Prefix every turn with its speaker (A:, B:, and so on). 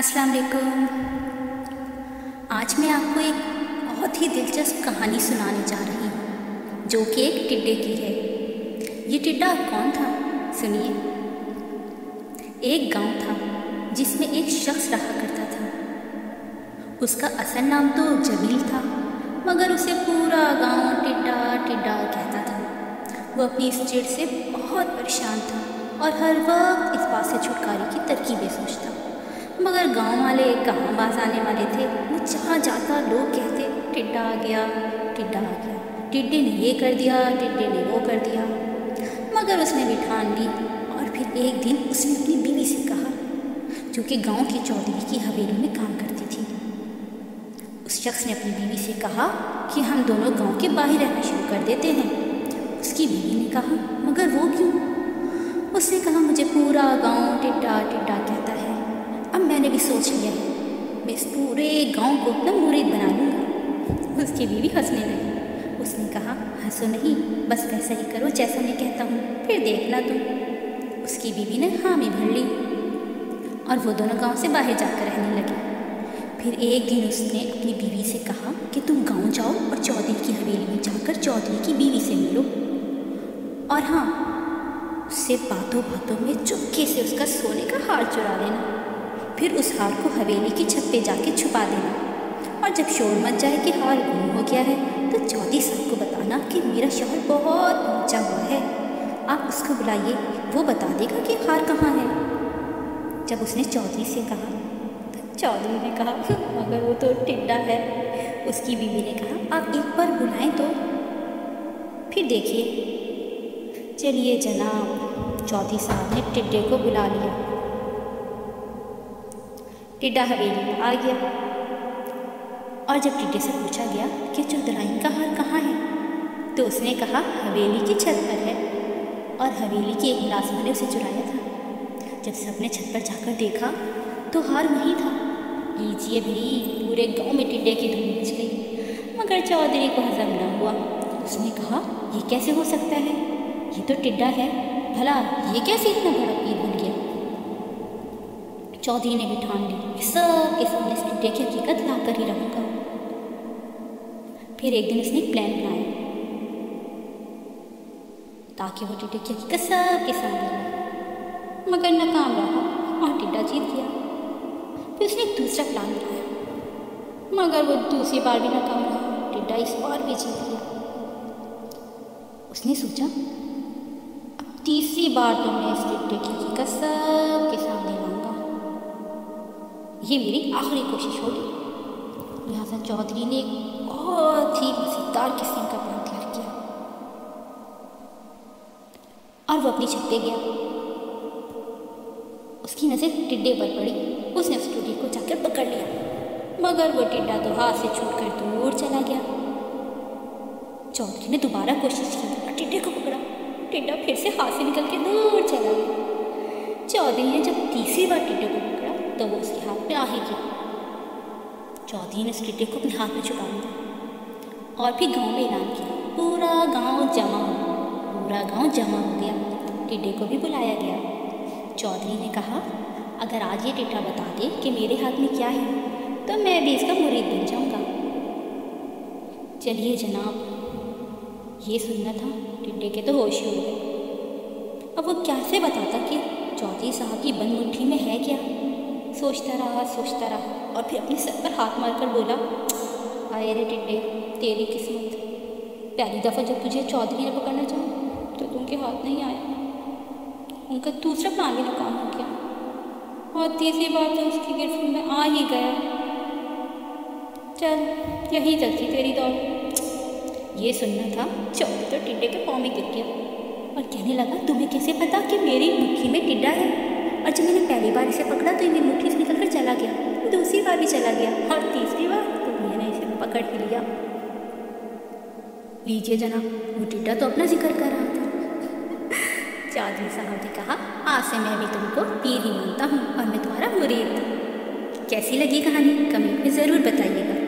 A: अस्सलाम वालेकुम। आज मैं आपको एक बहुत ही दिलचस्प कहानी सुनाने जा रही हूँ जो कि एक टिड्डे की है। ये टिड्डा कौन था, सुनिए। एक गांव था जिसमें एक शख्स रहा करता था। उसका असल नाम तो जमील था, मगर उसे पूरा गांव टिड्डा टिड्डा कहता था। वो अपनी इस चिढ़ से बहुत परेशान था और हर वक्त इस बात से छुटकारे की तरकीबें सोचता, मगर गांव वाले कहाँ बाज आने वाले थे। वो जहाँ जाता लोग कहते टिड्डा आ गया, टिड्डा आ गया, टिड्डे ने ये कर दिया, टिड्डे ने वो कर दिया। मगर उसने भी ठान ली और फिर एक दिन उसने अपनी बीवी से कहा, जो कि गांव की चौधरी की हवेली में काम करती थी। उस शख्स ने अपनी बीवी से कहा कि हम दोनों गांव के बाहर रहना शुरू कर देते हैं। उसकी बीवी ने कहा, मगर वो क्यों? उसने कहा, मुझे पूरा गांव टिड्डा टिड्डा कहता है। अब मैंने भी सोच लिया है, मैं इस पूरे गांव को अपना मुरीद बना लूँगा। उसकी बीवी हंसने लगी। उसने कहा, हंसो नहीं, बस वैसा ही करो जैसा मैं कहता हूँ, फिर देखना तुम। उसकी बीवी ने हामी भर ली और वो दोनों गांव से बाहर जाकर रहने लगे। फिर एक दिन उसने अपनी बीवी से कहा कि तुम गांव जाओ और चौधरी की हवेली में जाकर चौधरी की बीवी से मिलो, और हाँ, उससे बातों बातों में चुपके से उसका सोने का हार चुरा लेना। फिर उस हार को हवेली की छत पे जाके छुपा देना, और जब शोर मच जाए कि हार गुम हो गया है तो चौधरी साहब को बताना कि मेरा शौहर बहुत ऊंचा हुआ है, आप उसको बुलाइए, वो बता देगा कि हार कहाँ है। जब उसने चौधरी से कहा तो चौधरी ने कहा, मगर वो तो टिड्डा है। उसकी बीवी ने कहा, आप एक बार बुलाएं तो फिर देखिए। चलिए जनाब, चौधरी साहब ने टिड्डे को बुला लिया। टिड्डा हवेली में आ गया और जब टिड्डे से पूछा गया कि चौधराइन का हार कहाँ है, तो उसने कहा हवेली की छत पर है, और हवेली की एक मुलाजिम ने उसे चुराया था। जब सबने छत पर जाकर देखा तो हार वहीं था। लीजिए भाई, पूरे गांव में टिड्डे की धूम मच गई, मगर चौधरी को हजम न हुआ। उसने कहा, ये कैसे हो सकता है, ये तो टिड्डा है, भला ये कैसे इतना बड़ा पीर बन गया। चौधरी ने भी ठान ली, सब के सामने इस टिड्डे की हकीकत ला कर ही रहूँगा। फिर एक दिन उसने एक प्लान बनाया ताकि वो टिड्डे की हकीकत सब के सामने लाए, मगर नाकाम रहा और टिड्डा जीत गया। फिर उसने एक दूसरा प्लान बनाया, मगर वो दूसरी बार भी नाकाम रहा, टिड्डा इस बार भी जीत गया। उसने सोचा, अब तीसरी बार तो मैं इस टिड्डे की हकीकत सब के सामने लाऊंगा, ये मेरी आखिरी कोशिश होगी। लिहाजा चौधरी ने एक बहुत ही मज़ेदार किस्म का प्लान तैयार किया और वो अपनी छत पे गया। उसकी नज़र टिड्डे पर पड़ी। उसने उस टिड्डे को जाकर पकड़ लिया, मगर वो टिड्डा तो हाथ से छूटकर दूर चला गया। चौधरी ने दोबारा कोशिश की और टिड्डे को पकड़ा। टिड्डा फिर से हाथ से निकल के दूर चला गया। चौधरी ने जब तीसरी बार टिड्डे को पकड़ा तो वो उसके हाथ में आ ही गया। चौधरी ने उस टिड्डे को अपने हाथ में छुपा लिया और फिर गांव में ऐलान किया, पूरा गांव जमा हो गया। टिड्डे को भी बुलाया गया। चौधरी ने कहा, अगर आज ये टिड्डा बता दे कि मेरे हाथ में क्या है तो मैं भी इसका मुरीद बन जाऊंगा। चलिए जनाब, ये सुनना था, टिड्डे के तो होश ही उड़ गए। अब वो कैसे बताता कि चौधरी साहब की बंद मुट्ठी में है क्या। सोचता रहा और फिर अपने सर पर हाथ मारकर बोला, आए रे टिड्डे, तेरी किस्मत, पहली दफ़ा जब तुझे चौधरी ने पकड़ना चाहा तो तुमके हाथ नहीं आया। उनका दूसरा प्लान भी नाकाम हो गया और तीसरी बार तो उसकी गिरफ्त में आ ही गया। चल, यही चलती तेरी दौड़। ये सुनना था, चौधरी तो टिड्डे के पाँव में गिर गया और कहने लगा, तुम्हें कैसे पता कि मेरी मुट्ठी में टिड्डा है? और जब मैंने पहली बार इसे पकड़ा तो ये मेरी मुट्ठी से निकलकर चला गया, दूसरी बार भी चला गया, और तीसरी बार तो मैंने इसे पकड़ ही लिया। लीजिए जनाब, वो टिड्डा तो अपना जिक्र कर रहा था। चौधरी साहब ने कहा, आज से मैं भी तुमको पीर ही मानता हूँ और मैं तुम्हारा मुरीद। कैसी लगी कहानी, कमेंट में ज़रूर बताइएगा।